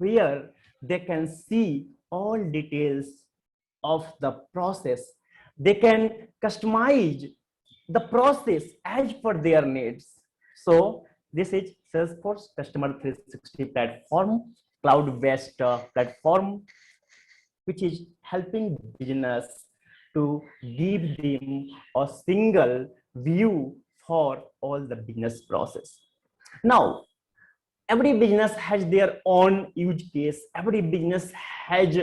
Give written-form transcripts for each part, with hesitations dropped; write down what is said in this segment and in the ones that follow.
where they can see all details of the process. They can customize the process as per their needs. So this is Salesforce Customer 360 platform, cloud-based platform, which is helping business to give them a single view for all the business process. Now, every business has their own use case. Every business has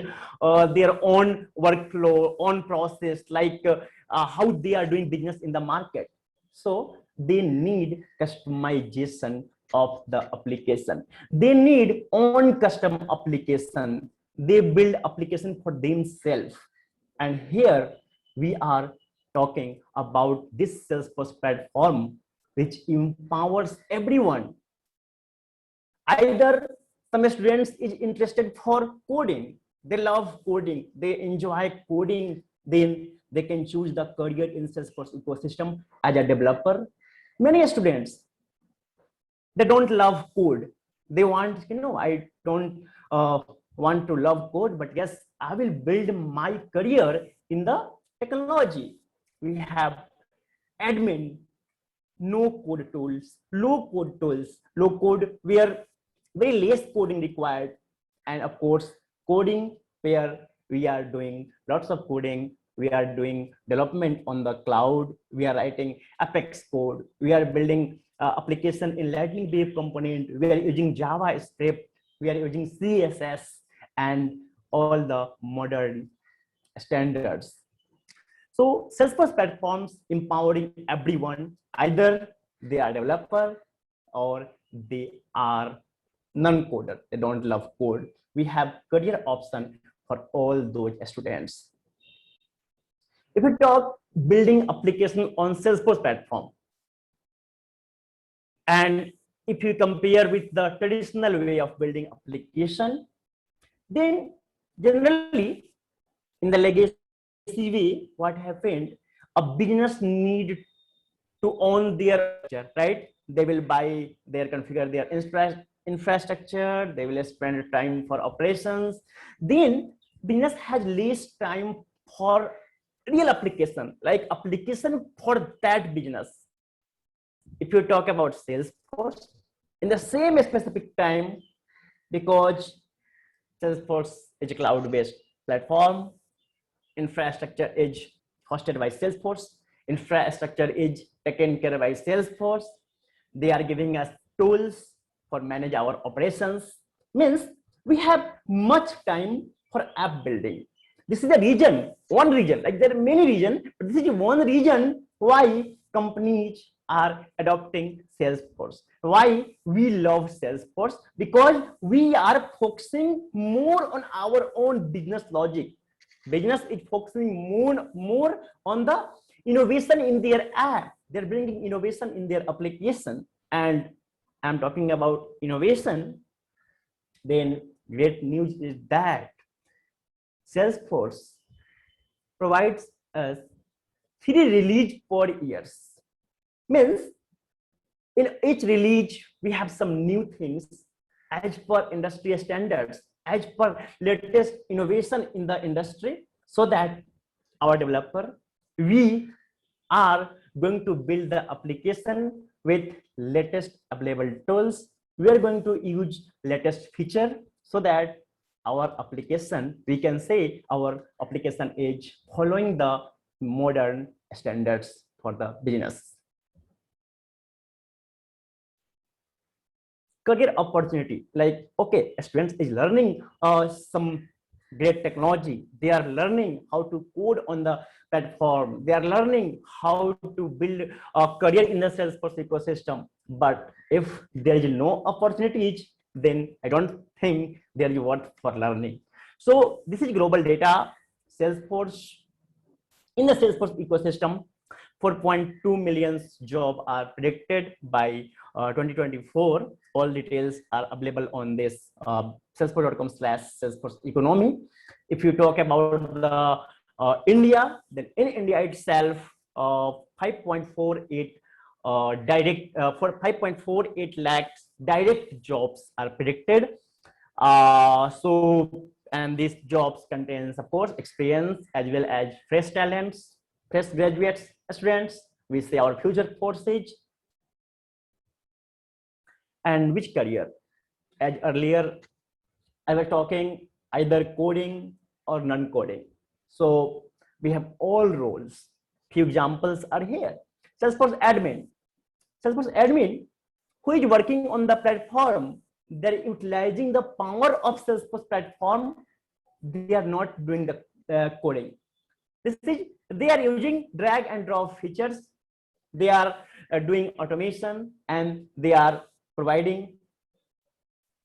their own workflow, own process, like how they are doing business in the market. So they need customization of the application. They need own custom application. They build application for themselves. And here we are talking about this Salesforce platform, which empowers everyone. Either some students is interested for coding, they love coding, they enjoy coding, then they can choose the career in Salesforce ecosystem as a developer. Many students, they don't love code. They want, I don't want to love code, but yes, I will build my career in the technology. We have admin, no code tools, low code tools, low code where very less coding required, and of course coding where we are doing lots of coding. We are doing development on the cloud. We are writing Apex code. We are building application in Lightning Web component. We are using JavaScript. We are using CSS and all the modern standards. So Salesforce platforms empowering everyone, either they are developer or they are non-coder, they don't love code. We have career option for all those students. If we talk building application on Salesforce platform, and if you compare with the traditional way of building application, then generally in the legacy way, what happened, a business need to own their, right? They will buy their, configure their infrastructure, they will spend time for operations. Then business has less time for real application, like application for that business. If you talk about Salesforce, in the same specific time, because Salesforce is a cloud-based platform, infrastructure is hosted by Salesforce, infrastructure is taken care by Salesforce. They are giving us tools for manage our operations. Means we have much time for app building. This is a reason, one reason, like there are many reasons, but this is one reason why companies are adopting Salesforce. Why we love Salesforce? Because we are focusing more on our own business logic. Business is focusing more on the innovation in their app. They're bringing innovation in their application. And I'm talking about innovation. Then great news is that Salesforce provides us 3 release per year. Means in each release, we have some new things as per industry standards, as per latest innovation in the industry, so that our developer, we are going to build the application with latest available tools. We are going to use latest feature so that our application, we can say our application is following the modern standards for the business. Career opportunity, like, okay, students is learning some great technology. They are learning how to code on the platform. They are learning how to build a career in the Salesforce ecosystem. But if there is no opportunities, then I don't think there is worth for learning. So this is global data. Salesforce, in the Salesforce ecosystem, 4.2 million jobs are predicted by 2024. All details are available on this salesforce.com/Salesforce economy. If you talk about the India, then in India itself, 5.48 for 5.48 lakhs direct jobs are predicted. And these jobs contains, of course, experience as well as fresh talents, fresh graduates, students. We say our future forces. And which career? As earlier, I was talking either coding or non-coding. So we have all roles. Few examples are here. Salesforce admin. Salesforce admin who is working on the platform, they're utilizing the power of Salesforce platform. They are not doing the coding. They are using drag and drop features. They are doing automation, and they are providing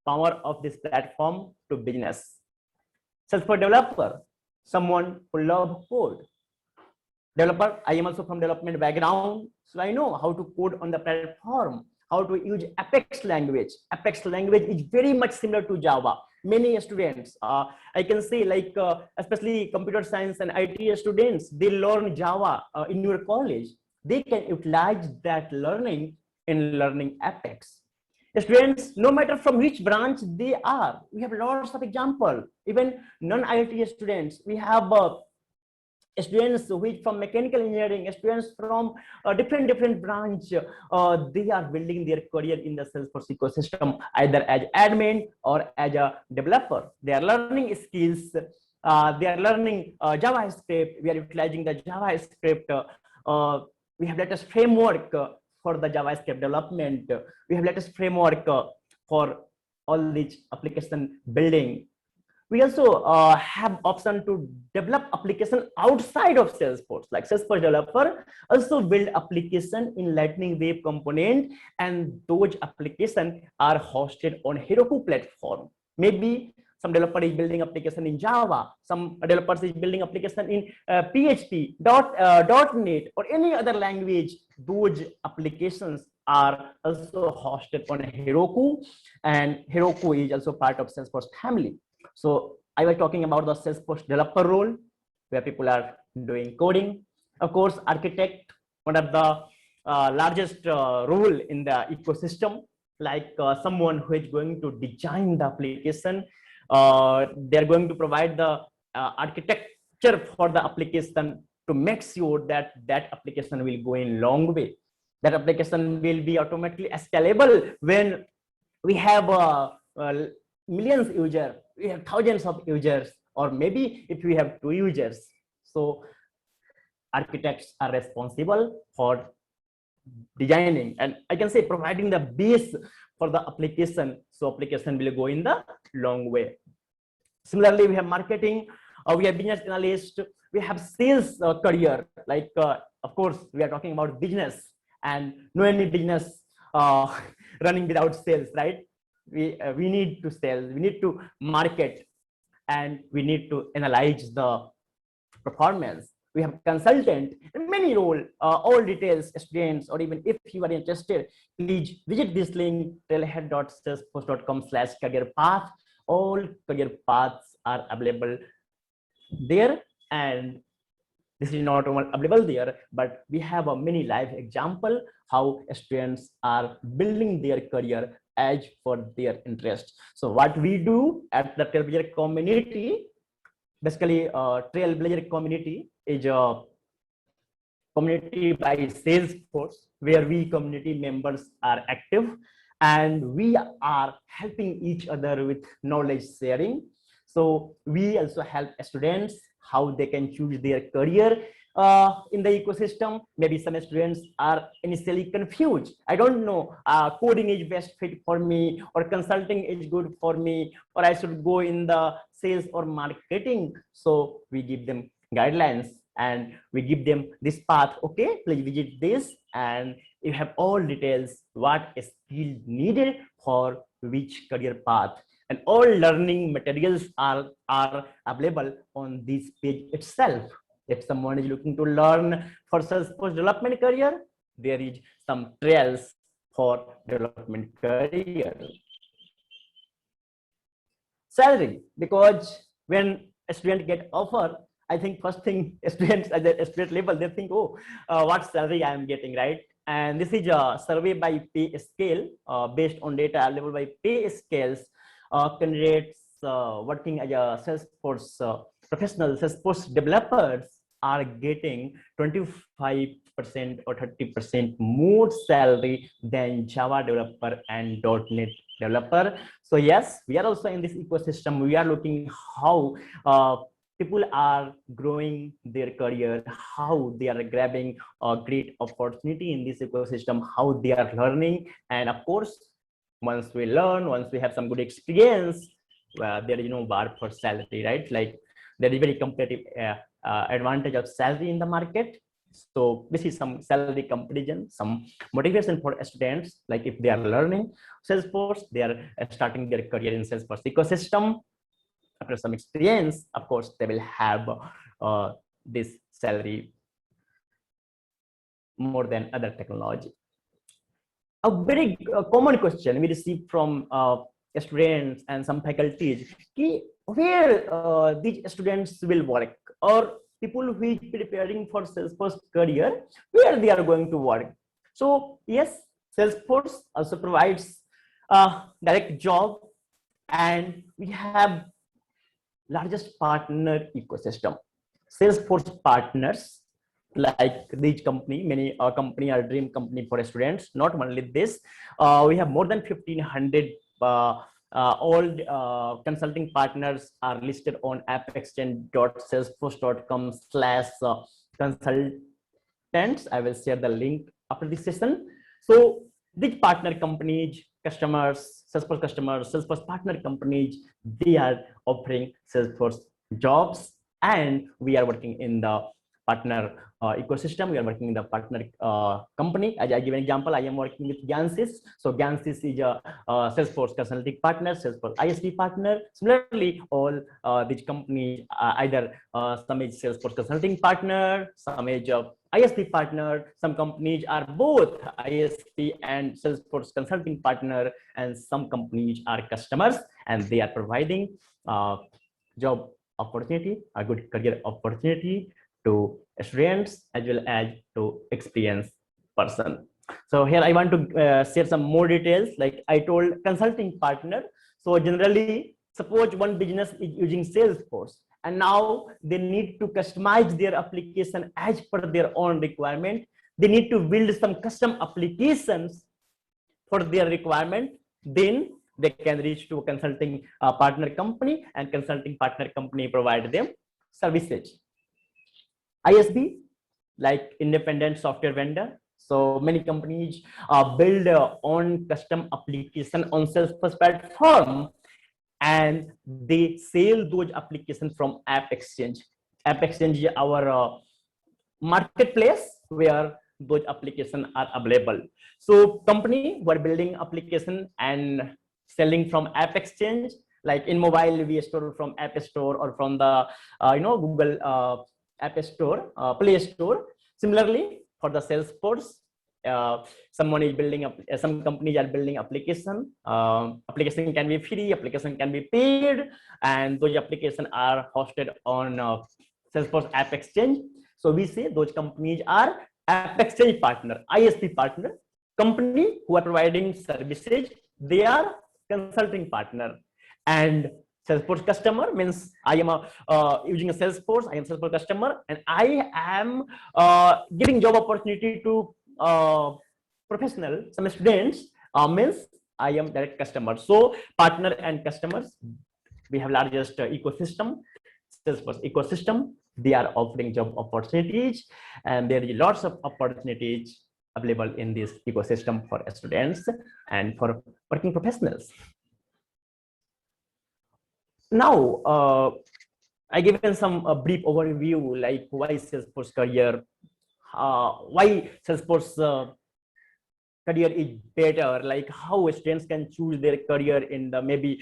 power of this platform to business. Salesforce developer, someone who love code. Developer, I am also from development background, so I know how to code on the platform, how to use Apex language. Apex language is very much similar to Java. Many students, I can say, like especially computer science and IT students, they learn Java in your college. They can utilize that learning in learning Apex. Students, no matter from which branch they are, we have lots of example. Even non-IT students, we have students which from mechanical engineering, students from different branch, they are building their career in the Salesforce ecosystem, either as admin or as a developer. They are learning skills. They are learning JavaScript. We are utilizing the JavaScript. We have latest framework for the JavaScript development. We have latest framework for all these application building. We also have option to develop application outside of Salesforce, like Salesforce developer also build application in Lightning Web Component, and those applications are hosted on Heroku platform. Maybe some developer is building application in Java, some developers is building application in PHP, .NET, or any other language. Those applications are also hosted on Heroku, and Heroku is also part of Salesforce family. So I was talking about the Salesforce developer role, where people are doing coding. Of course, architect, one of the largest role in the ecosystem, like someone who is going to design the application. They're going to provide the architecture for the application to make sure that that application will go in long way. That application will be automatically scalable when we have millions users, we have thousands of users, or maybe if we have 2 users. So architects are responsible for designing, and I can say providing the base for the application, so application will go in the long way. Similarly, we have marketing, we have business analyst, we have sales career, like of course we are talking about business, and no any business running without sales, right? We need to sell, we need to market, and we need to analyze the performance. We have consultant, many role, all details, students, or even if you are interested, please visit this link, trailhead.salesforce.com/career path. All career paths are available there, and this is not only available there, but we have a many live example how students are building their career as for their interest. So what we do at the Trailblazer community, basically Trailblazer community is a community by Salesforce, where we community members are active, and we are helping each other with knowledge sharing. So we also help students how they can choose their career in the ecosystem. Maybe some students are initially confused. I don't know, coding is best fit for me, or consulting is good for me, or I should go in the sales or marketing. So we give them guidelines, and we give them this path. Okay, please visit this, and you have all details, what is skill needed for which career path. And all learning materials are available on this page itself. If someone is looking to learn for Salesforce development career, there is some trails for development career. Salary, because when a student get offer, I think first thing students at the student level, they think, oh, what salary I am getting, right? And this is a survey by pay scale, based on data available by pay scales. candidates working as a Salesforce professional, Salesforce developers are getting 25% or 30% more salary than Java developer and .NET developer. So yes, we are also in this ecosystem. We are looking how people are growing their career, how they are grabbing a great opportunity in this ecosystem, how they are learning. And of course, once we learn, once we have some good experience, there is no bar for salary, right? Like there is very competitive advantage of salary in the market. So this is some salary comparison, some motivation for students. Like if they are learning Salesforce, they are starting their career in Salesforce ecosystem. After some experience, of course, they will have this salary more than other technology. A very common question we receive from students and some faculties, where these students will work, or people who is preparing for Salesforce career, where they are going to work. So yes, Salesforce also provides a direct job, and we have largest partner ecosystem. Salesforce partners like this company, many company are dream company for students. Not only this, we have more than 1,500 all consulting partners are listed on appexchange.salesforce.com/consultants. I will share the link after this session. So these partner companies, customers, Salesforce partner companies, they are offering Salesforce jobs, and we are working in the partner ecosystem. We are working in the partner company. As I give an example, I am working with Gyansys. So Gyansys is a Salesforce consulting partner, Salesforce ISV partner. Similarly, all these companies either some is Salesforce consulting partner, some is ISV partner. Some companies are both ISV and Salesforce consulting partner, and some companies are customers, and they are providing job opportunity, a good career opportunity to students as well as to experienced person. So here I want to share some more details. Like I told, consulting partner. So generally, suppose one business is using Salesforce, and now they need to customize their application as per their own requirement. They need to build some custom applications for their requirement. Then they can reach to a consulting partner company, and consulting partner company provide them services. ISV, like independent software vendor. So many companies build their own custom application on Salesforce platform, and they sell those applications from AppExchange. AppExchange is our marketplace where those applications are available. So company who are building application and selling from AppExchange, like in mobile we store from App Store or from the Google App Store, Play Store. Similarly, for the Salesforce, someone is building up, some companies are building application. Application can be free, application can be paid, and those applications are hosted on Salesforce AppExchange. So we say those companies are AppExchange partner, ISP partner. Company who are providing services, they are consulting partner. And Salesforce customer means I am using a Salesforce, I am Salesforce customer, and I am giving job opportunity to professional, some students, means I am direct customer. So partner and customers, we have largest ecosystem, Salesforce ecosystem. They are offering job opportunities, and there is lots of opportunities available in this ecosystem for students and for working professionals. Now, I given some brief overview, like why Salesforce career, why Salesforce career is better, like how students can choose their career in the, maybe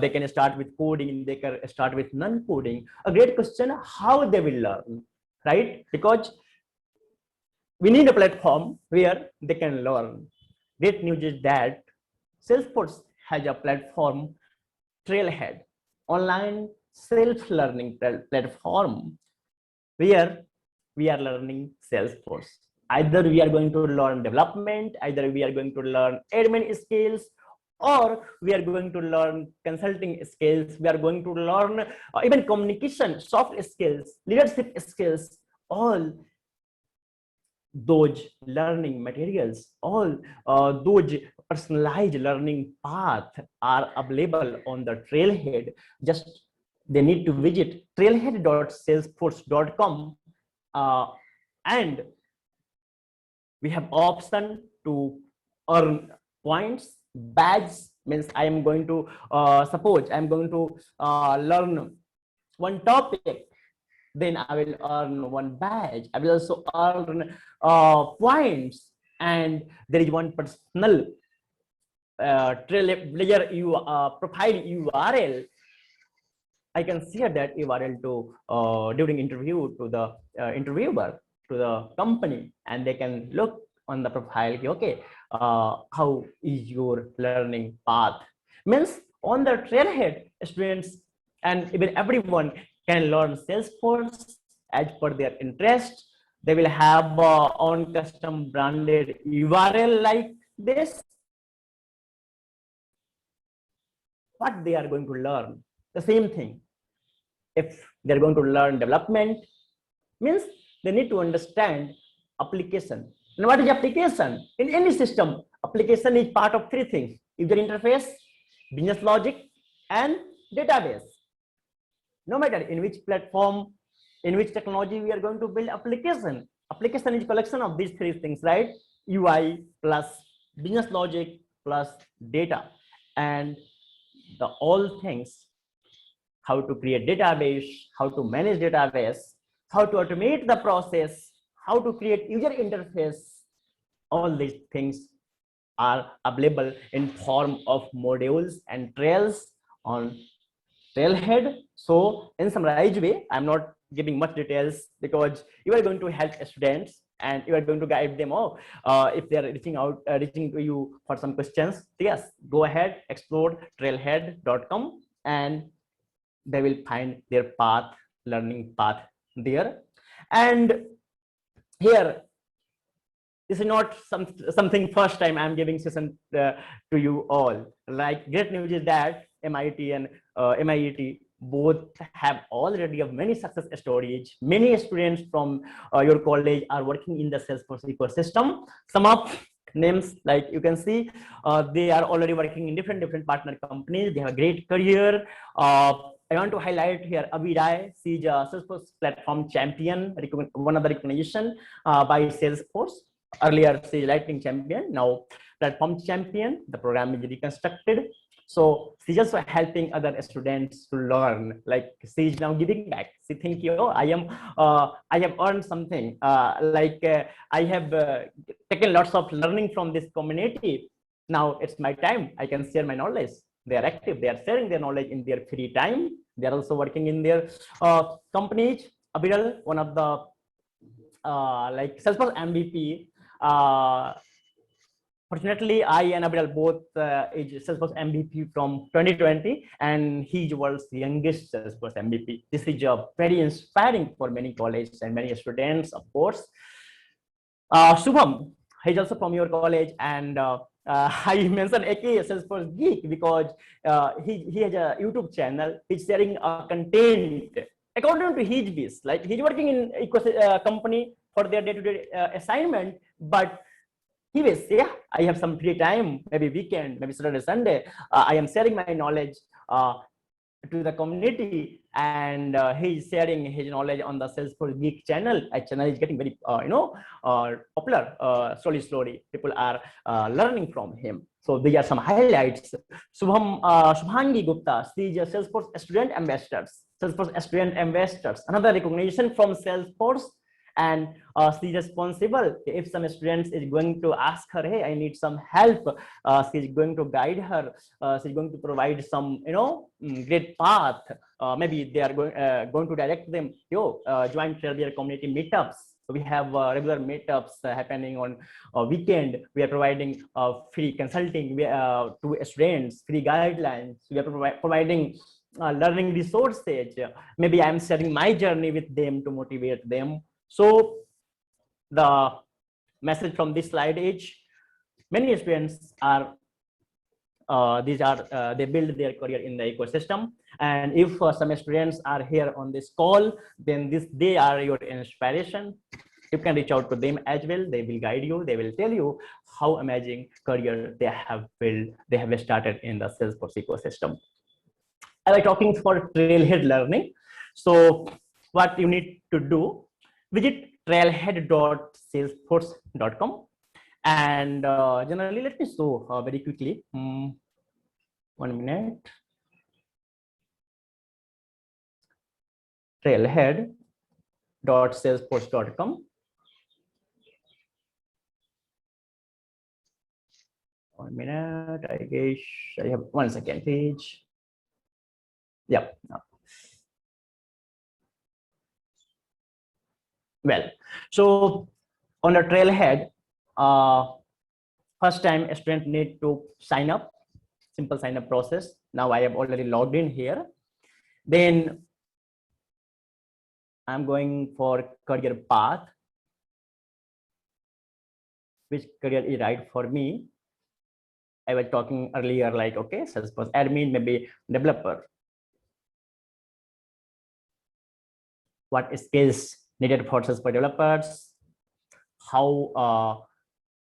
they can start with coding, they can start with non-coding. A great question, how they will learn, right? Because we need a platform where they can learn. Great news is that Salesforce has a platform, Trailhead, online self-learning platform, where we are learning Salesforce. Either we are going to learn development, either we are going to learn admin skills, or we are going to learn consulting skills, we are going to learn even communication, soft skills, leadership skills. All those learning materials, all those personalized learning path are available on the Trailhead. Just they need to visit trailhead.salesforce.com, and we have option to earn points. Badge means I am going to suppose I am going to learn one topic, then I will earn one badge. I will also earn points, and there is one personal Trailblazer profile URL. I can share that URL to during interview to the interviewer, to the company, and they can look on the profile. Okay, how is your learning path? Means on the Trailhead, students and even everyone can learn Salesforce as per their interest. They will have own custom branded URL like this. What they are going to learn? The same thing. If they're going to learn development, means they need to understand application. And what is application? In any system, application is part of three things: user interface, business logic, and database. No matter in which platform, in which technology we are going to build application. Application is collection of these three things, right? UI plus business logic plus data, and the all things: how to create database, how to manage database, how to automate the process, how to create user interface. All these things are available in form of modules and trails on Trailhead. So in summarized way, I'm not giving much details because you are going to help students and you are going to guide them. If they are reaching to you for some questions, yes, go ahead, explore trailhead.com, and they will find their path, learning path there. And here, this is not something first time I'm giving session to you all. Like, great news is that MIT and MIET both have already of many success stories. Many students from your college are working in the Salesforce ecosystem. Some of names, like you can see, they are already working in different partner companies. They have a great career. I want to highlight here Abhi Rai. She's a Salesforce platform champion, one of the recognition by Salesforce. Earlier, she's lightning champion, now platform champion. The program is reconstructed. So she's also helping other students to learn. Like, she's now giving back. She thinks, oh, I have earned something. I have taken lots of learning from this community. Now it's my time. I can share my knowledge. They are active. They are sharing their knowledge in their free time. They are also working in their companies. Abiral, one of the like Salesforce MVP. Fortunately, I and Abiral both is Salesforce MVP from 2020, and he's world's youngest Salesforce MVP. This is very inspiring for many colleges and many students, of course. Shubham, he's also from your college, and I mentioned AK Salesforce Geek because he has a YouTube channel. He's sharing content according to his wish. Like, he's working in a company for their day-to-day assignment, but he will say, yeah, I have some free time, maybe weekend, maybe Saturday, Sunday. I am sharing my knowledge to the community, and he's sharing his knowledge on the Salesforce Geek channel. A channel is getting very, popular. Slowly, people are learning from him. So these are some highlights. Shubhangi Gupta, she's a Salesforce student ambassadors. Salesforce student ambassadors, another recognition from Salesforce. And she's responsible. If some students is going to ask her, hey, I need some help, she's going to guide her. She's going to provide some, great path. Maybe they are going to direct them, join Trailblazer community meetups. So we have regular meetups happening on weekend. We are providing free consulting to students, free guidelines. We are providing learning resources. Maybe I'm sharing my journey with them to motivate them. So the message from this slide is, many students are these are they build their career in the ecosystem. And if some students are here on this call, then they are your inspiration. You can reach out to them as well. They will guide you. They will tell you how amazing career they have built, they have started in the Salesforce ecosystem. I was talking for Trailhead Learning. So what you need to do, visit trailhead.salesforce.com. And generally, let me show very quickly. 1 minute. Trailhead.salesforce.com. 1 minute. I guess I have 1 second page. Yep. Well, so on the Trailhead, first time a student need to sign up, simple sign up process. Now I have already logged in here. Then I'm going for career path. Which career is right for me? I was talking earlier, like, okay, Salesforce admin, maybe developer. What skills needed for Salesforce developers? How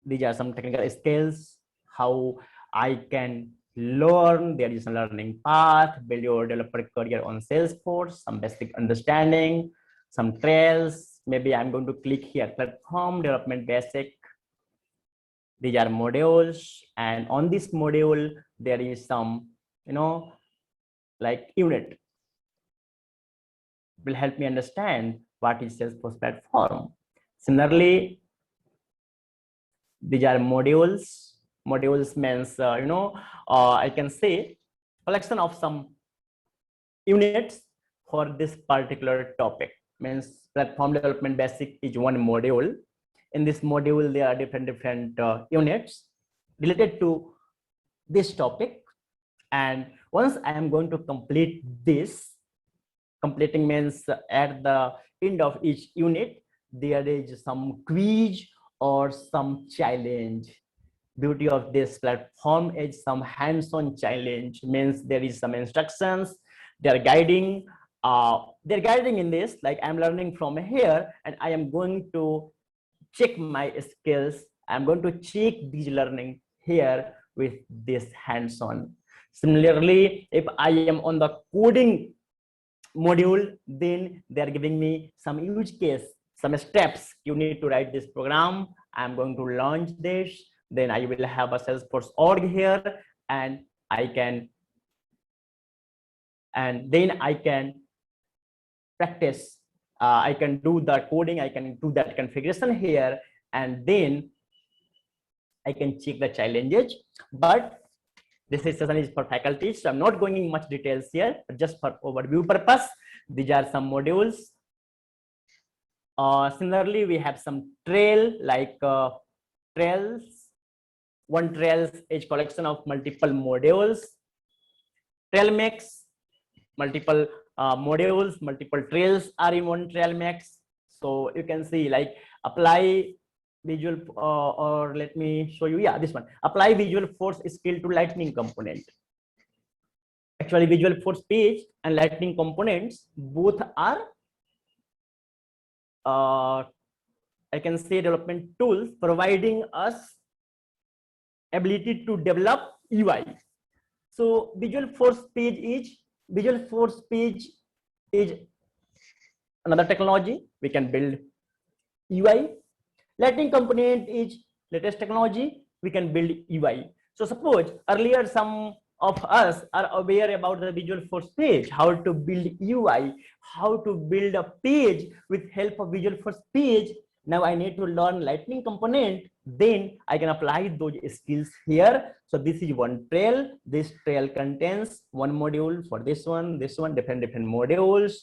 these are some technical skills, how I can learn, there is a learning path, build your developer career on Salesforce, some basic understanding, some trails. Maybe I'm going to click here, platform development basic. These are modules, and on this module, there is some, like unit will help me understand what is Salesforce platform. Similarly, these are modules. Modules means, I can say collection of some units for this particular topic. Means platform development basic is one module. In this module, there are different units related to this topic. And once I am going to complete this, completing means at the end of each unit, there is some quiz or some challenge. Beauty of this platform is some hands-on challenge, means there is some instructions, they're guiding in this, like I'm learning from here and I am going to check my skills. I'm going to check these learning here with this hands-on. Similarly, if I am on the coding module, then they're giving me some use case, some steps. You need to write this program. I'm going to launch this. Then I will have a Salesforce org here, and then I can practice. I can do the coding. I can do that configuration here, and then I can check the challenges. But this session is for faculty, so I'm not going in much details here, but just for overview purpose. These are some modules. Similarly, we have some trail, like trails. One trails is collection of multiple modules. Trail mix, multiple modules, multiple trails are in one trail mix. So you can see, like, apply visual, or let me show you. Yeah, this one. Apply Visualforce skill to Lightning component. Actually, Visualforce page and Lightning components both are, I can say, development tools providing us ability to develop UI. So Visualforce page is another technology. We can build UI. Lightning component is latest technology. We can build UI. So suppose earlier some of us are aware about the Visualforce page, how to build UI, how to build a page with help of Visualforce page. Now I need to learn Lightning component, then I can apply those skills here. So this is one trail. This trail contains one module for this one, different modules.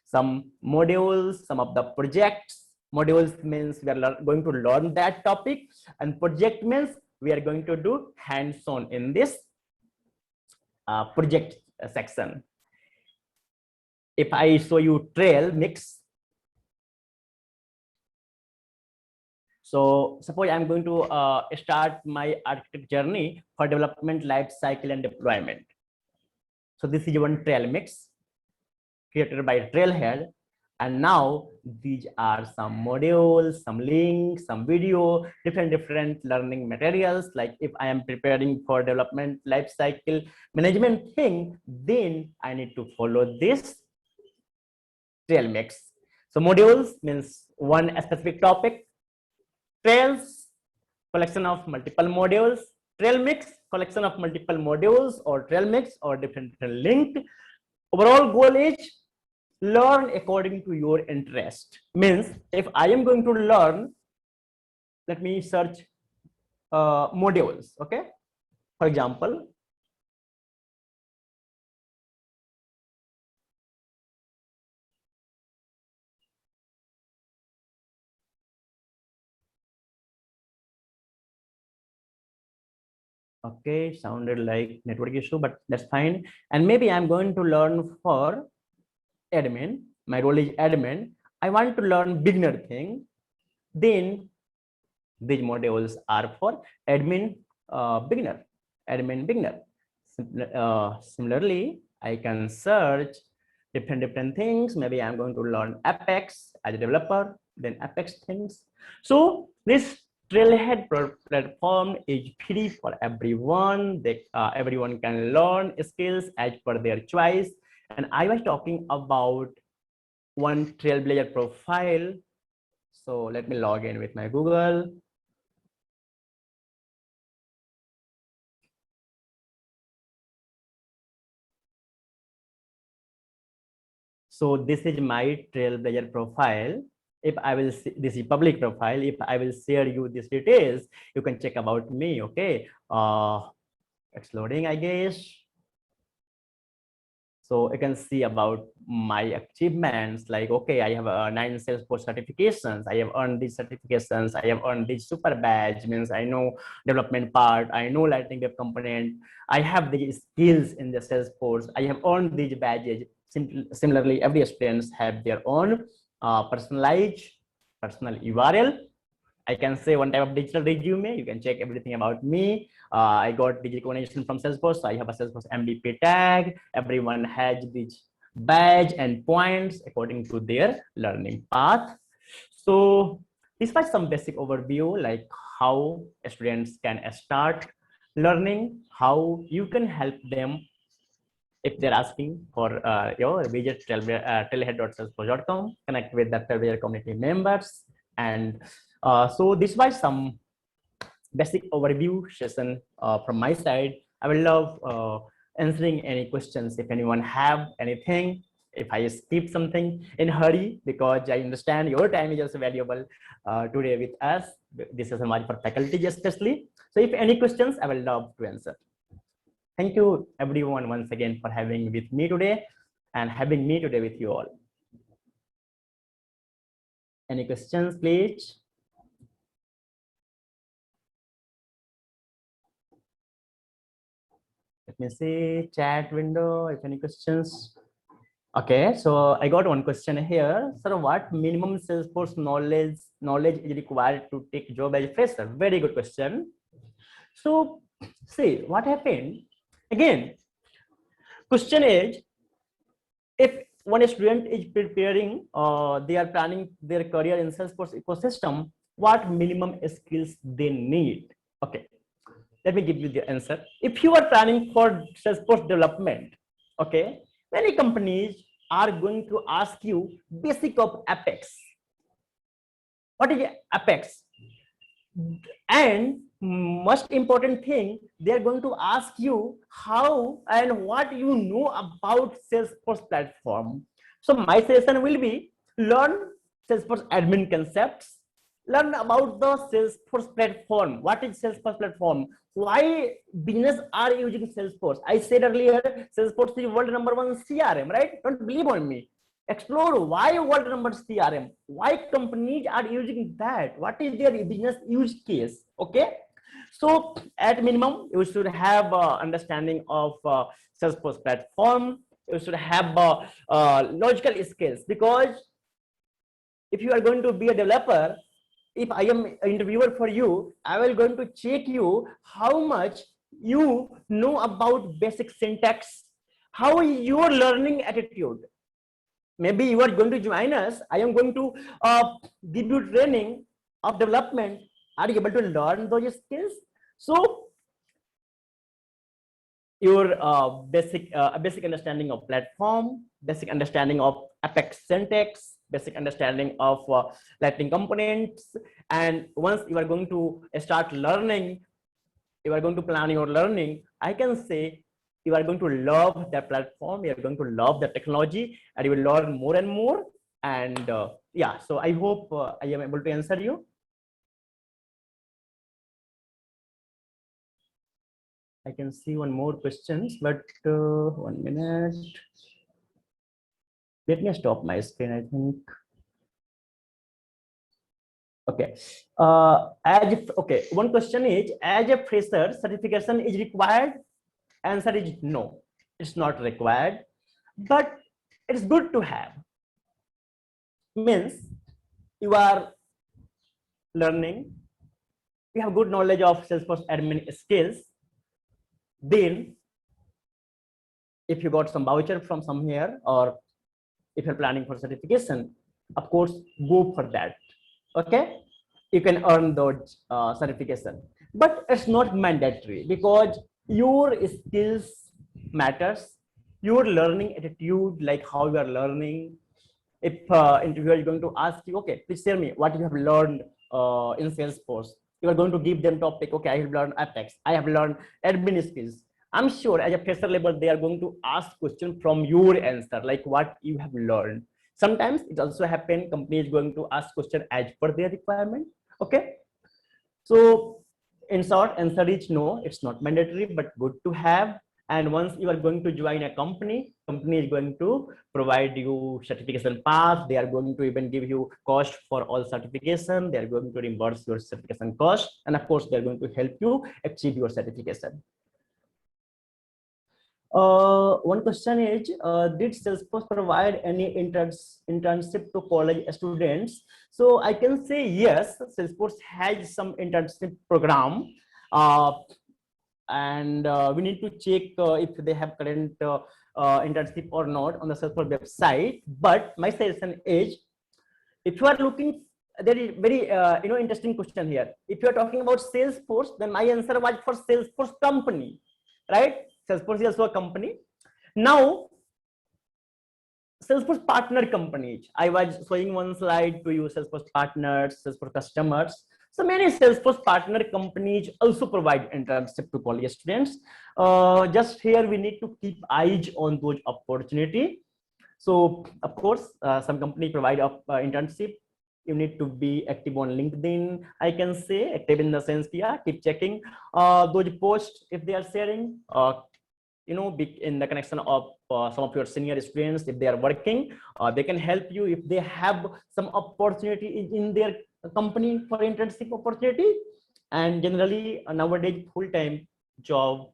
Some modules, some of the projects. Modules means we are going to learn that topic, and project means we are going to do hands-on in this project section. If I show you trail mix, So suppose I'm going to start my architect journey for development life cycle and deployment. So this is one trail mix created by Trailhead. And now these are some modules, some links, some video, different learning materials. Like if I am preparing for development lifecycle management thing, then I need to follow this trail mix. So modules means one specific topic, trails, collection of multiple modules, trail mix, collection of multiple modules or trail mix or different linked. Overall goal is learn according to your interest. Means if I am going to learn, let me search modules. Okay, for example, okay, sounded like network issue, but that's fine. And maybe I'm going to learn for admin. My role is admin. I want to learn beginner thing. Then these modules are for admin beginner, admin beginner. Similarly, I can search different things. Maybe I'm going to learn Apex as a developer, then Apex things. So this Trailhead platform is free for everyone. Everyone can learn skills as per their choice. And I was talking about one Trailblazer profile. So let me log in with my Google. So this is my Trailblazer profile. If I will see, this is public profile. If I will share you these details, you can check about me. Okay. It's loading, I guess. So you can see about my achievements. Like, okay, I have 9 Salesforce certifications. I have earned these certifications. I have earned this super badge. Means I know development part. I know Lightning Web Component. I have these skills in the Salesforce. I have earned these badges. Similarly, every students have their own personalized personal URL. I can say one type of digital resume. You can check everything about me. I got digital recognition from Salesforce. So I have a Salesforce MVP tag. Everyone has this badge and points according to their learning path. So this was some basic overview, like how students can start learning, how you can help them if they're asking for your visit trailhead.salesforce.com, connect with the Trailhead community members. And so this was some basic overview session from my side. I will love answering any questions if anyone have anything. If I skip something in hurry, because I understand your time is also valuable today with us. This is for faculty especially. So if any questions, I will love to answer. Thank you everyone once again for having with me today and having me today with you all. Any questions, please? Let me see chat window, if any questions. Okay, so I got one question here. So what minimum Salesforce knowledge is required to take job as a fresher? Very good question. So see what happened. Again, question is, if one student is preparing, they are planning their career in Salesforce ecosystem, what minimum skills they need? Okay, let me give you the answer. If you are planning for Salesforce development, okay, many companies are going to ask you basic of Apex. What is Apex? And most important thing, they are going to ask you how and what you know about Salesforce platform. So my session will be learn Salesforce admin concepts, learn about the Salesforce platform. What is Salesforce platform? Why business are using Salesforce? I said earlier, Salesforce is world #1 CRM, right? Don't believe on me. Explore why world number CRM, why companies are using that, what is their business use case. Okay, so at minimum you should have understanding of Salesforce platform. You should have logical skills, because if you are going to be a developer, if I am an interviewer for you, I will going to check you how much you know about basic syntax, how your learning attitude. Maybe you are going to join us. I am going to give you training of development. Are you able to learn those skills? So your basic understanding of platform, basic understanding of Apex syntax, basic understanding of Lightning components, and once you are going to start learning, you are going to plan your learning, I can say you are going to love the platform, you are going to love the technology, and you will learn more and more. And yeah, so I hope I am able to answer you. I can see one more questions, but 1 minute. Let me stop my screen, I think. Okay. Okay, one question is, as a fresher, certification is required? Answer is no, it's not required, but it's good to have. Means you are learning, you have good knowledge of Salesforce admin skills, then if you got some voucher from somewhere, or if you're planning for certification, of course, go for that. Okay, you can earn those certification, but it's not mandatory, because your skills matters, your learning attitude, like how you are learning. If interviewer is going to ask you, okay, please tell me what you have learned in Salesforce, you are going to give them topic. Okay, I have learned Apex, I have learned admin skills. I'm sure as a fresher level, they are going to ask question from your answer, like what you have learned. Sometimes it also happen, company is going to ask question as per their requirement. Okay, so in short, answer is no, it's not mandatory, but good to have. And once you are going to join a company, company is going to provide you certification pass. They are going to even give you cost for all certification. They are going to reimburse your certification cost. And of course, they're going to help you achieve your certification. One question is, did Salesforce provide any internship to college students? So I can say yes, Salesforce has some internship program, uh, and we need to check if they have current internship or not on the Salesforce website. But my suggestion is, if you are looking, there is very interesting question here. If you are talking about Salesforce, then my answer was for Salesforce company, right? Salesforce is also a company. Now, Salesforce partner companies. I was showing one slide to you, Salesforce partners, Salesforce customers. So many Salesforce partner companies also provide internship to college students. Just here, we need to keep eyes on those opportunity. So of course, some company provide internship. You need to be active on LinkedIn. I can say active in the sense, yeah, keep checking those posts if they are sharing. Be in the connection of some of your senior students. If they are working, they can help you if they have some opportunity in their company for internship opportunity. And generally nowadays, full-time job,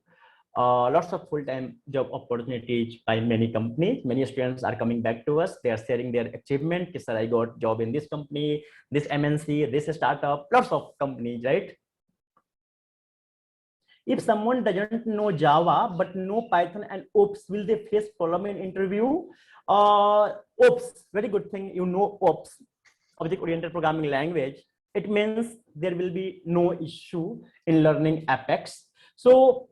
lots of full-time job opportunities by many companies. Many students are coming back to us. They are sharing their achievement. Sir, I got job in this company, this MNC, this startup, lots of companies, right? If someone doesn't know Java but know Python and OPS, will they face problem in interview? OPS, very good thing. You know OPS, object-oriented programming language. It means there will be no issue in learning Apex. So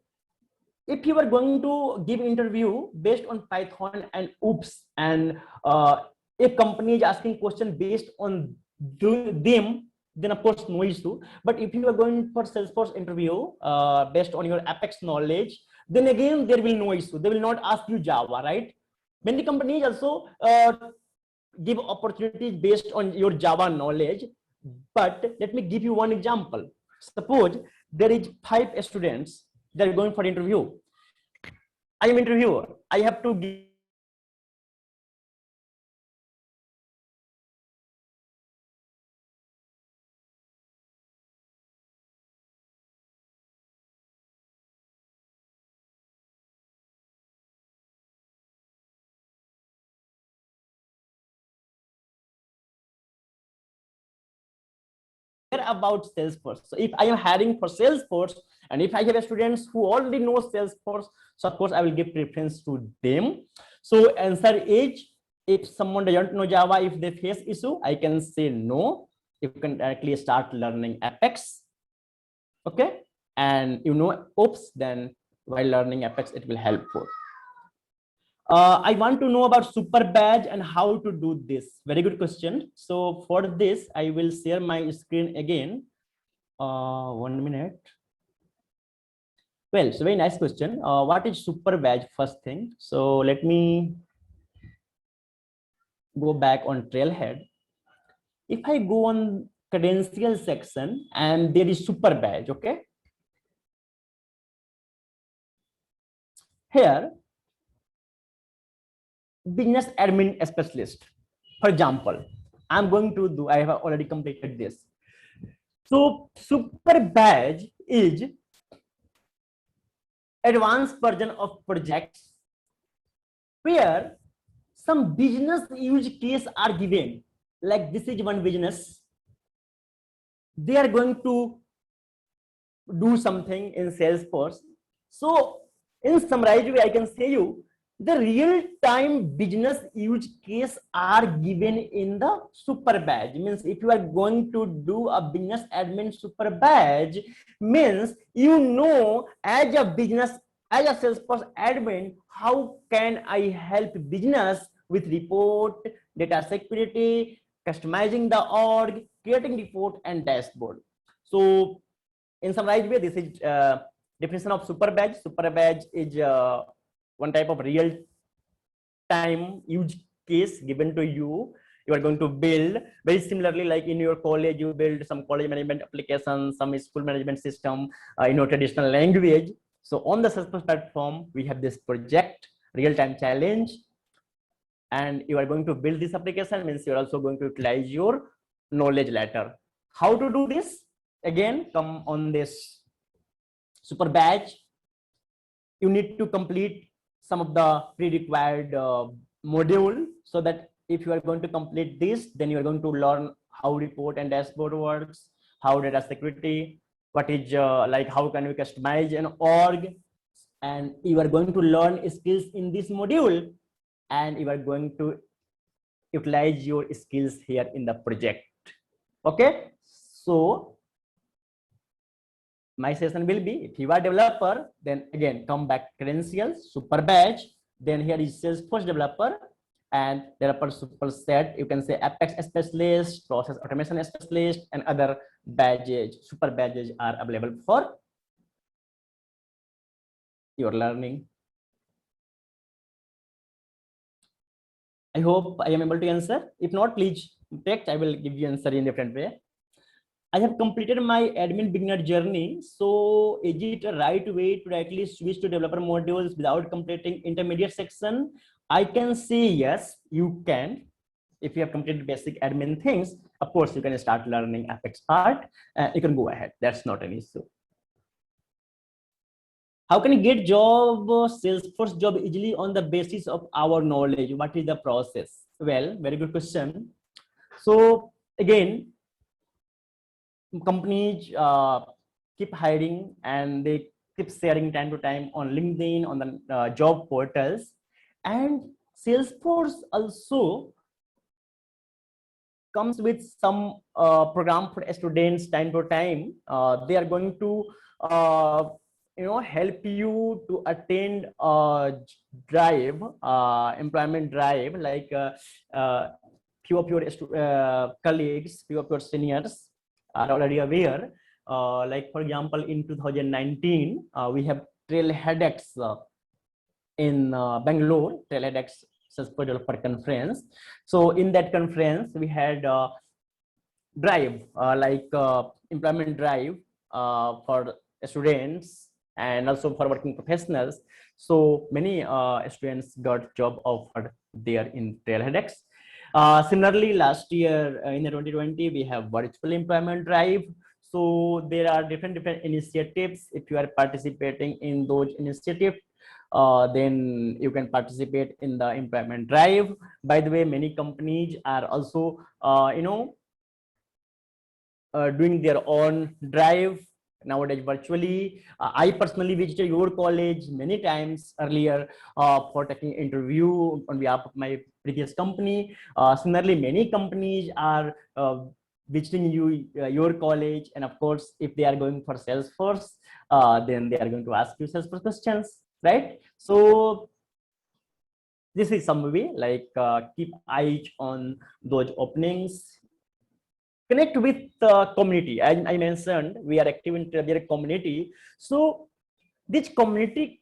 if you are going to give interview based on Python and OOPS, and if company is asking question based on them, then of course no issue. But if you are going for Salesforce interview based on your Apex knowledge, then again there will no issue. They will not ask you Java, right? Many companies also give opportunities based on your Java knowledge. But let me give you one example. Suppose there is 5 students, they're going for interview. I am interviewer. I have to give aware about Salesforce. So if I am hiring for Salesforce, and if I have students who already know Salesforce, so of course I will give preference to them. So answer is, if someone doesn't know Java, if they face issue, I can say no. You can directly start learning Apex. Okay, and you know Oops, then while learning Apex, it will help for. I want to know about super badge and how to do this. Very good question. So for this, I will share my screen again. 1 minute. Well, so very nice question. What is super badge? First thing. So let me go back on Trailhead. If I go on credential section and there is super badge, okay. Here, business admin specialist. For example, I'm going to do, I have already completed this. So super badge is advanced version of projects where some business use case are given. Like this is one business. They are going to do something in Salesforce. So in summarized way, I can say you, the real-time business use case are given in the super badge. Means if you are going to do a business admin super badge, means you know as a business, as a Salesforce admin, how can I help business with report, data security, customizing the org, creating report and dashboard. So in summarized way, this is definition of super badge. Super badge is one type of real time use case given to you. You are going to build very similarly, like in your college, you build some college management application, some school management system in your traditional language. So on the Salesforce platform, we have this project, real-time challenge, and you are going to build this application. Means you're also going to utilize your knowledge later. How to do this? Again, come on this super badge. You need to complete some of the pre-required module, so that if you are going to complete this, then you are going to learn how report and dashboard works, how data security, what is like how can we customize an org, and you are going to learn skills in this module, and you are going to utilize your skills here in the project. Okay, so my session will be, if you are developer, then again come back credentials, super badge, then here is Salesforce developer and developer superset. You can say Apex specialist, process automation specialist, and other badges, super badges are available for your learning. I hope I am able to answer. If not, please text. I will give you answer in different way. I have completed my admin beginner journey. So is it a right way to directly switch to developer modules without completing intermediate section? I can say yes, you can. If you have completed basic admin things, of course, you can start learning Apex part. You can go ahead. That's not an issue. How can you get job, Salesforce job easily on the basis of our knowledge? What is the process? Well, very good question. So again, companies keep hiring and they keep sharing time to time on LinkedIn, on the job portals, and Salesforce also comes with some program for students time to time. They are going to help you to attend a drive, employment drive, like few of your colleagues, few of your seniors are already aware. Like for example, in 2019, we have TrailheadX in Bangalore, TrailheadX Salesforce Developer Conference. So in that conference, we had drive, like employment drive for students and also for working professionals. So many students got job offered there in TrailheadX. Similarly, last year in 2020, we have virtual employment drive. So there are different initiatives. If you are participating in those initiatives, then you can participate in the employment drive. By the way, many companies are also doing their own drive nowadays virtually. I personally visited your college many times earlier for taking interview on behalf of my previous company. Similarly, many companies are visiting your college, and of course, if they are going for Salesforce, then they are going to ask you Salesforce questions, right? So this is some way like keep eyes on those openings. Connect with the community. As I mentioned, we are active in their community. So these community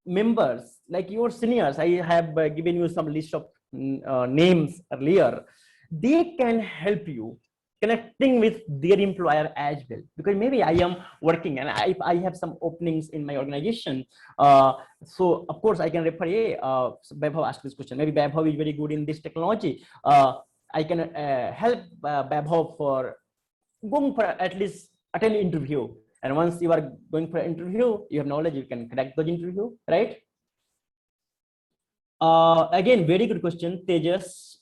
members, like your seniors, I have given you some list of names earlier. They can help you connecting with their employer as well, because maybe I am working and I have some openings in my organization. So of course I can refer, hey, Vaibhav asked this question. Maybe Vaibhav is very good in this technology. I can help Vaibhav for going for at least attend interview. And once you are going for an interview, you have knowledge, you can conduct the interview, right? Again, very good question, Tejas.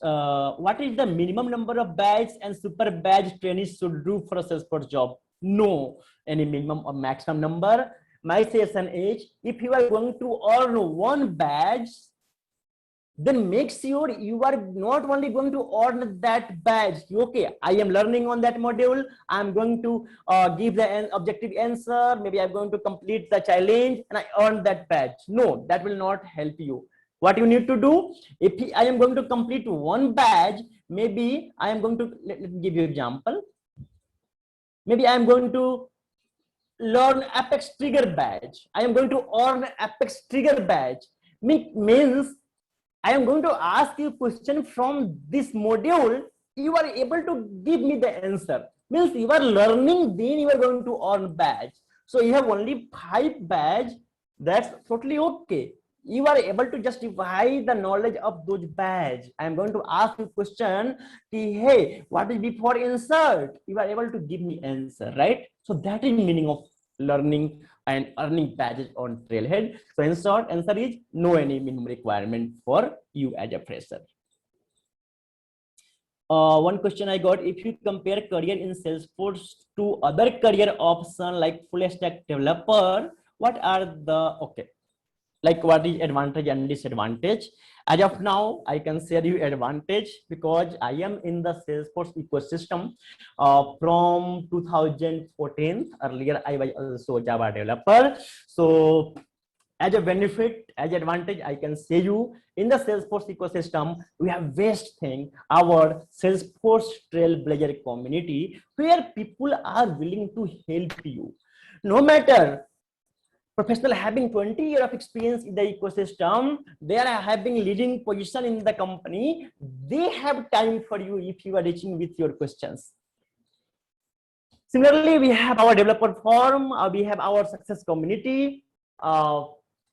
What is the minimum number of badge and super badge trainees should do for a Salesforce job? No, any minimum or maximum number. My suggestion is, if you are going to earn one badge, then make sure you are not only going to earn that badge. Okay, I am learning on that module. I'm going to give the objective answer. Maybe I'm going to complete the challenge and I earn that badge. No, that will not help you. What you need to do, if I am going to complete one badge, maybe I am going to, let me give you an example. Maybe I am going to learn Apex Trigger badge. I am going to earn Apex Trigger badge. Means I am going to ask you a question from this module. You are able to give me the answer. Means you are learning, then you are going to earn badge. So you have only 5 badge. That's totally okay. You are able to justify the knowledge of those badge. I am going to ask you a question. Hey, what is before insert? You are able to give me answer, right? So that is meaning of learning and earning badges on Trailhead. So in short, answer is no any minimum requirement for you as a fresher. One question I got: if you compare career in Salesforce to other career option like full stack developer, what are the like what is advantage and disadvantage? As of now, I can share you advantage because I am in the Salesforce ecosystem from 2014. Earlier, I was also a Java developer. So as a benefit, as advantage, I can say you in the Salesforce ecosystem, we have best thing, our Salesforce Trailblazer community, where people are willing to help you. No matter professional having 20 years of experience in the ecosystem, they are having leading position in the company, they have time for you if you are reaching with your questions. Similarly, we have our developer forum, we have our success community.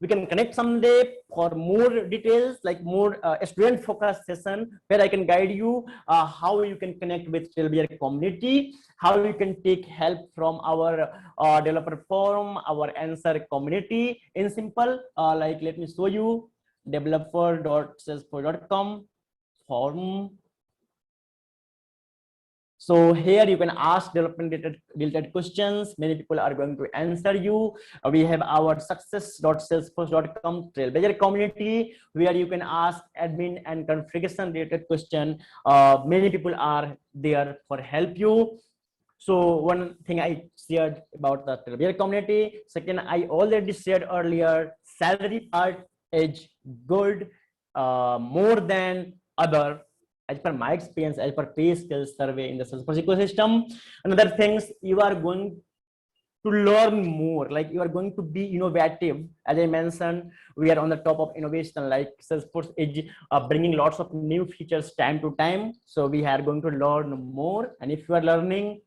We can connect someday for more details, like more student focused session where I can guide you how you can connect with Trailblazer community, how you can take help from our developer forum, our answer community. In simple, like let me show you developer.salesforce.com forum. So here you can ask development related questions. Many people are going to answer you. We have our success.salesforce.com Trailblazer community where you can ask admin and configuration related question. Many people are there for help you. So one thing I shared about the Trailblazer community. Second, I already shared earlier, salary part is good, more than other. As per my experience, as per pay skills survey in the Salesforce ecosystem. Another things, you are going to learn more, like you are going to be innovative. As I mentioned, we are on the top of innovation, like Salesforce is bringing lots of new features time to time. So we are going to learn more. And if you are learning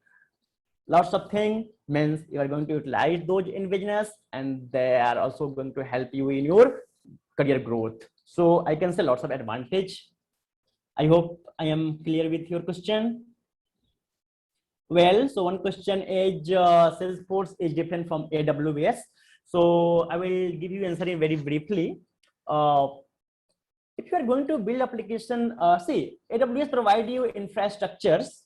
lots of things, means you are going to utilize those in business and they are also going to help you in your career growth. So I can say lots of advantage. I hope I am clear with your question. Well, so one question is Salesforce is different from AWS. So I will give you answering very briefly. If you are going to build application, see, AWS provide you infrastructures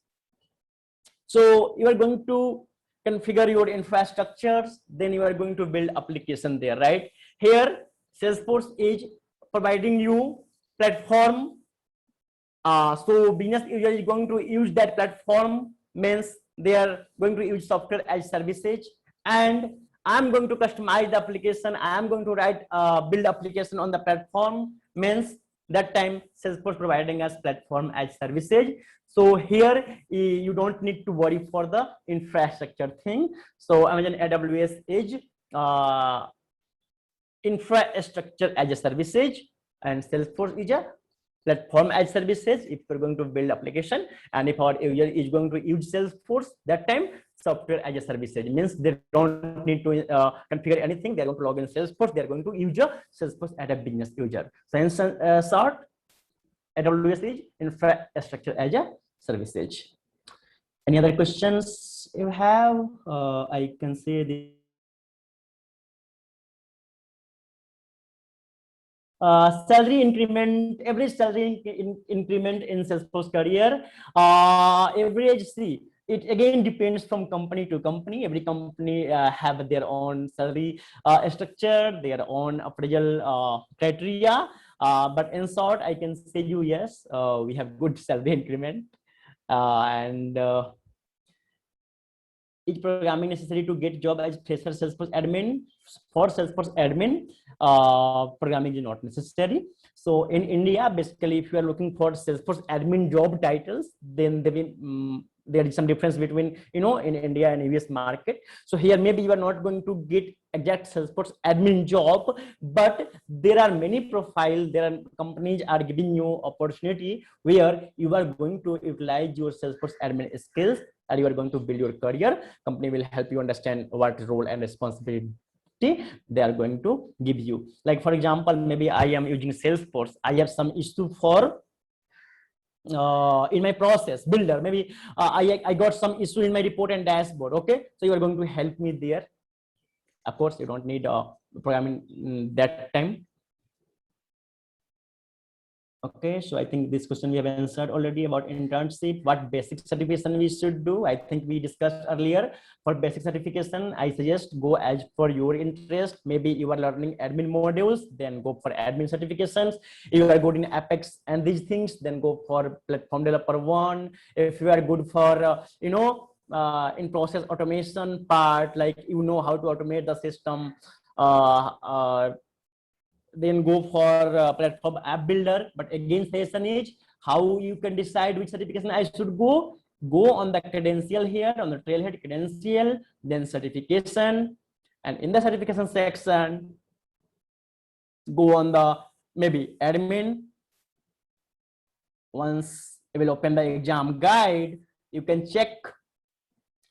So you are going to configure your infrastructures, then you are going to build application there, right? Here, Salesforce is providing you platform. So business user is going to use that platform, means they are going to use software as services, and I'm going to customize the application. I am going to write build application on the platform, means that time Salesforce providing us platform as services. So here you don't need to worry for the infrastructure thing. So Amazon AWS is infrastructure as a services, and Salesforce is a platform as services if you're going to build application. And if our user is going to use Salesforce, that time software as a services, means they don't need to configure anything. They're going to log in Salesforce. They're going to use a Salesforce as a business user. So in short, AWS is infrastructure as a services. Any other questions you have? I can say the salary increment, average salary increment in Salesforce career. Average, see, it again depends from company to company. Every company have their own salary structure, their own appraisal criteria. But in short, I can say you yes, we have good salary increment, and is programming necessary to get job as fresher Salesforce admin? For Salesforce admin, programming is not necessary. So in India, basically, if you are looking for Salesforce admin job titles, then there is some difference between, in India and US market. So here maybe you are not going to get exact Salesforce admin job, but there are many profiles. There are companies are giving you opportunity where you are going to utilize your Salesforce admin skills, and you are going to build your career. Company will help you understand what role and responsibility they are going to give you. Like for example, maybe I am using Salesforce. I have some issue for in my process builder. Maybe I got some issue in my report and dashboard. Okay, so you are going to help me there. Of course, you don't need programming that time. Okay, so I think this question we have answered already about internship. What basic certification we should do? I think we discussed earlier. For basic certification, I suggest go as for your interest. Maybe you are learning admin modules, then go for admin certifications. If you are good in Apex and these things, then go for platform developer 1. If you are good for in process automation part, like how to automate the system, then go for platform app builder. But again, session is how you can decide which certification I should go. Go on the credential here, on the trailhead credential, then certification, and in the certification section, go on the maybe admin. Once you will open the exam guide, you can check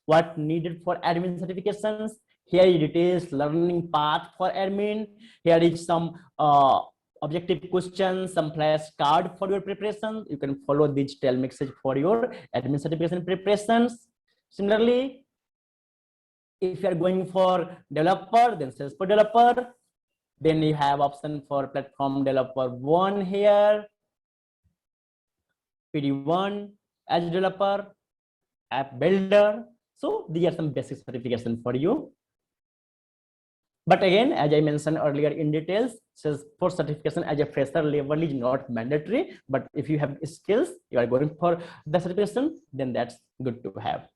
what needed for admin certifications. Here it is learning path for admin. Here is some objective questions, some flashcard for your preparation. You can follow these tell message for your admin certification preparations. Similarly, if you are going for developer, then Salesforce developer. Then you have option for platform developer 1 here, PD1 as developer, app builder. So these are some basic certification for you. But again, as I mentioned earlier in details, Salesforce certification as a fresher level is not mandatory. But if you have skills, you are going for the certification, then that's good to have.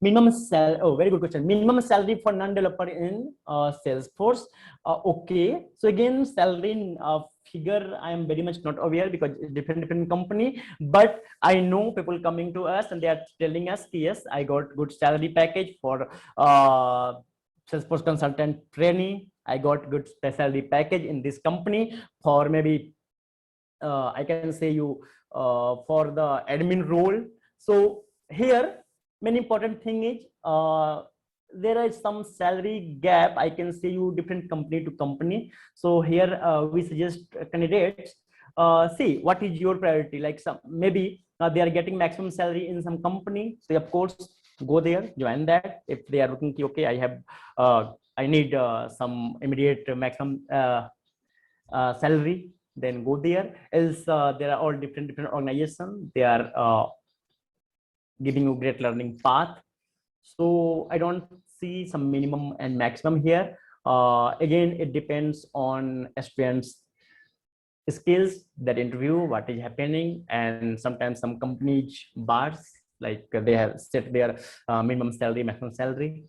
Minimum salary. Oh, very good question. Minimum salary for non-developer in Salesforce. Okay. So again, salary figure I am very much not aware because it's different company. But I know people coming to us and they are telling us, yes, I got good salary package for Salesforce consultant trainee. I got good salary package in this company for maybe I can say you for the admin role. So here, main important thing is there is some salary gap. I can say you different company to company. So here we suggest candidates see what is your priority. Like some maybe they are getting maximum salary in some company. So of course go there, join that. If they are looking, okay, I have I need some immediate maximum salary, then go there. Else there are all different organizations. They are giving you great learning path. So I don't see some minimum and maximum here. Again, it depends on students' skills, that interview, what is happening, and sometimes some companies bars, like they have set their minimum salary, maximum salary.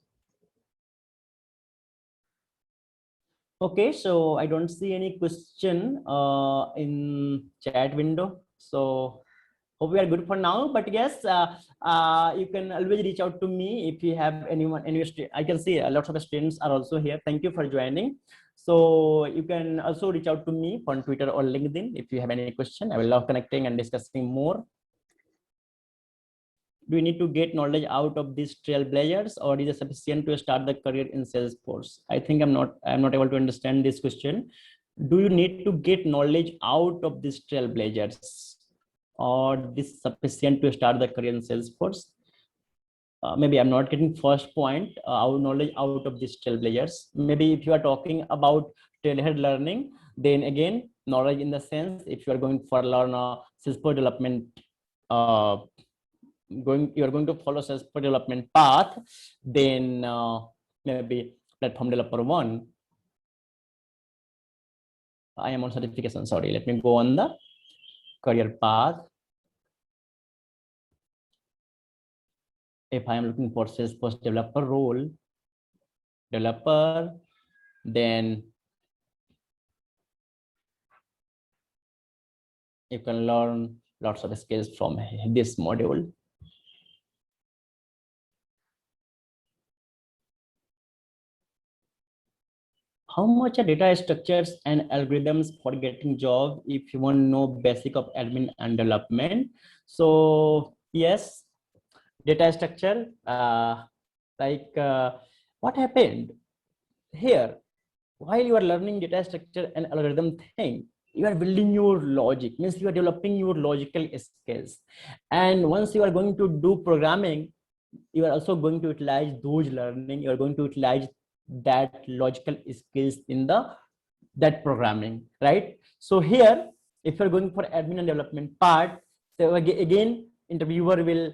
Okay, so I don't see any question in chat window. So hope we are good for now. But yes, you can always reach out to me if you have anyone. I can see a lot of students are also here. Thank you for joining. So you can also reach out to me on Twitter or LinkedIn if you have any question. I will love connecting and discussing more. Do you need to get knowledge out of these trailblazers, or is it sufficient to start the career in Salesforce? I think I'm not able to understand this question. Do you need to get knowledge out of these trailblazers, or this sufficient to start the career in Salesforce? Maybe I'm not getting first point, our knowledge out of these trailblazers. Maybe if you are talking about trailhead learning, then again, knowledge in the sense, if you are going for learn a Salesforce development, you are going to follow Salesforce development path, then maybe platform developer 1. I am on certification, sorry, let me go on the career path. If I am looking for Salesforce developer role, developer, then you can learn lots of skills from this module. How much are data structures and algorithms for getting job if you want to know basic of admin and development? So yes, data structure, what happened here? While you are learning data structure and algorithm thing, you are building your logic, means you are developing your logical skills. And once you are going to do programming, you are also going to utilize those learning, you are going to utilize that logical skills in that programming, right? So here, if you're going for admin and development part, so again, interviewer will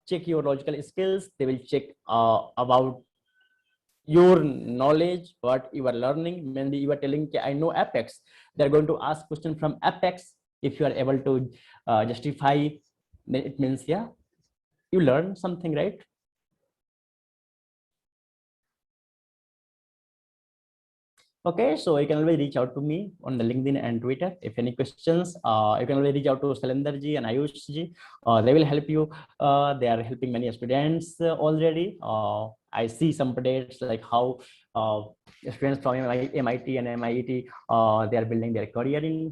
check your logical skills. They will check about your knowledge, what you are learning. Mainly you are telling, I know Apex. They're going to ask question from Apex. If you are able to justify, then it means, yeah, you learn something, right? Okay, so you can always reach out to me on the LinkedIn and Twitter. If any questions, you can always reach out to Shalendra ji and Ayush ji. They will help you. They are helping many students already. I see some updates like how students from MIT and MIT, they are building their career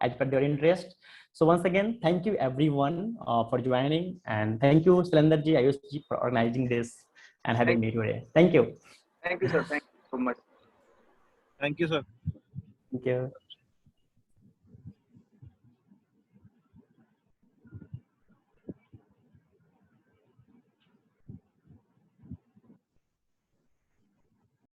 as per their interest. So once again, thank you everyone for joining, and thank you Shalendra ji, Ayush ji for organizing this and having me today. Thank you. Thank you, sir. Thank you so much. Thank you, sir. Thank you.